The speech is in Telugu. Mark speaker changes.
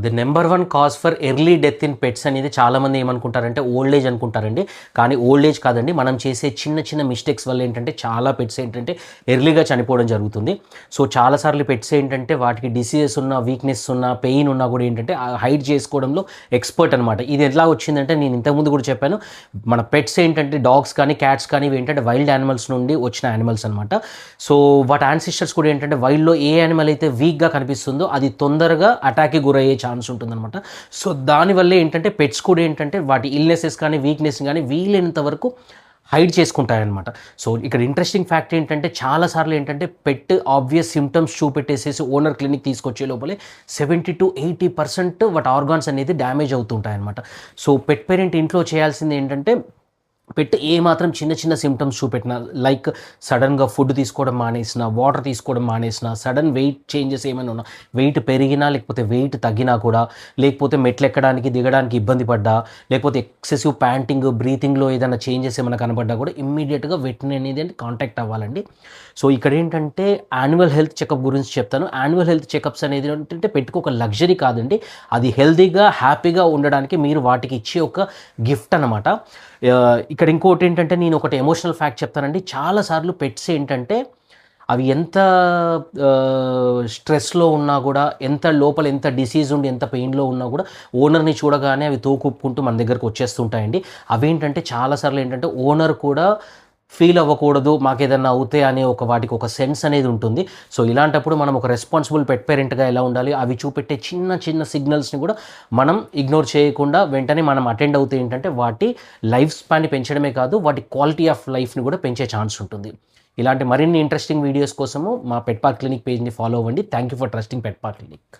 Speaker 1: The number one cause for early death in pets అనేది చాలామంది ఏమనుకుంటారంటే ఓల్డ్ ఏజ్ అనుకుంటారండి. కానీ ఓల్డ్ ఏజ్ కాదండి, మనం చేసే చిన్న చిన్న మిస్టేక్స్ వల్ల ఏంటంటే చాలా పెట్స్ ఏంటంటే ఎర్లీగా చనిపోవడం జరుగుతుంది. సో చాలాసార్లు పెట్స్ ఏంటంటే వాటికి డిసీజెస్ ఉన్న, వీక్నెస్ ఉన్న, పెయిన్ ఉన్నా కూడా ఏంటంటే హైడ్ చేసుకోవడంలో ఎక్స్పర్ట్ అనమాట. ఇది ఎలా వచ్చిందంటే నేను ఇంతకుముందు కూడా చెప్పాను, మన పెట్స్ ఏంటంటే డాగ్స్ కానీ క్యాట్స్ కానీ ఇవి ఏంటంటే వైల్డ్ యానిమల్స్ నుండి వచ్చిన యానిమల్స్ అనమాట. సో వాటి యాన్సిస్టర్స్ కూడా ఏంటంటే వైల్డ్లో ఏ యానిమల్ అయితే వీక్గా కనిపిస్తుందో అది తొందరగా అటాక్కి గురయ్యే ఛాన్స్ ఉంటుందన్నమాట. సో దానివల్ల ఏంటంటే పెట్స్ కూడా ఏంటంటే వాటి ఇల్నెసెస్ కానీ వీక్నెస్ కానీ వీలైనంత వరకు హైడ్ చేసుకుంటాయన్నమాట. సో ఇక్కడ ఇంట్రెస్టింగ్ ఫ్యాక్ట్ ఏంటంటే చాలాసార్లు ఏంటంటే పెట్ ఆబ్వియస్ సిమ్టమ్స్ చూపెట్టేసేసి ఓనర్ క్లినిక్ తీసుకొచ్చే లోపలే 70-80% వాటి ఆర్గాన్స్ అనేది డ్యామేజ్ అవుతుంటాయన్నమాట. సో పెట్ పేరెంట్ ఇంట్లో చేయాల్సింది ఏంటంటే పెట్ ఏమాత్రం చిన్న చిన్న సిమ్టమ్స్ చూపెట్టినా, లైక్ సడన్గా ఫుడ్ తీసుకోవడం మానేసిన, వాటర్ తీసుకోవడం మానేసిన, సడన్ వెయిట్ చేంజెస్ ఏమైనా ఉన్నా, వెయిట్ పెరిగినా లేకపోతే వెయిట్ తగ్గినా కూడా, లేకపోతే మెట్లు ఎక్కడానికి దిగడానికి ఇబ్బంది పడ్డా, లేకపోతే ఎక్సెసివ్ ప్యాంటింగ్ బ్రీతింగ్లో ఏదైనా చేంజెస్ ఏమైనా కనబడ్డా కూడా ఇమ్మీడియట్గా వెటర్నరీ అనేది కాంటాక్ట్ అవ్వాలండి. సో ఇక్కడ ఏంటంటే యాన్యువల్ హెల్త్ చెకప్ గురించి చెప్తాను. యాన్యువల్ హెల్త్ చెకప్స్ అనేది ఏంటంటే పెట్టుకు ఒక లగ్జరీ కాదండి, అది హెల్తీగా హ్యాపీగా ఉండడానికి మీరు వాటికి ఇచ్చే ఒక గిఫ్ట్ అనమాట. ఇక్కడ ఇంకోటి ఏంటంటే నేను ఒకటి ఎమోషనల్ ఫ్యాక్ట్ చెప్తానండి. చాలాసార్లు పెట్స్ ఏంటంటే అవి ఎంత స్ట్రెస్లో ఉన్నా కూడా, ఎంత లోపల ఎంత డిసీజ్ ఉండి ఎంత పెయిన్లో ఉన్నా కూడా ఓనర్ని చూడగానే అవి తోకుప్పుకుంటూ మన దగ్గరకు వచ్చేస్తుంటాయండి. అవేంటంటే చాలాసార్లు ఏంటంటే ఓనర్ కూడా ఫీల్ అవ్వకూడదు మాకు ఏదన్నా అవుతే అనే వాటికి ఒక సెన్స్ అనేది ఉంటుంది. సో ఇలాంటప్పుడు మనం ఒక రెస్పాన్సిబుల్ పెట్ పేరెంట్గా ఎలా ఉండాలి, అవి చూపెట్టే చిన్న చిన్న సిగ్నల్స్ని కూడా మనం ఇగ్నోర్ చేయకుండా వెంటనే మనం అటెండ్ అవుతే ఏంటంటే వాటి లైఫ్ స్పాన్ని పెంచడమే కాదు, వాటి క్వాలిటీ ఆఫ్ లైఫ్ని కూడా పెంచే ఛాన్స్ ఉంటుంది. ఇలాంటి మరిన్ని ఇంట్రెస్టింగ్ వీడియోస్ కోసము మా పెట్ పార్క్ క్లినిక్ పేజ్ని ఫాలో అవ్వండి. Thank you for trusting pet park clinic.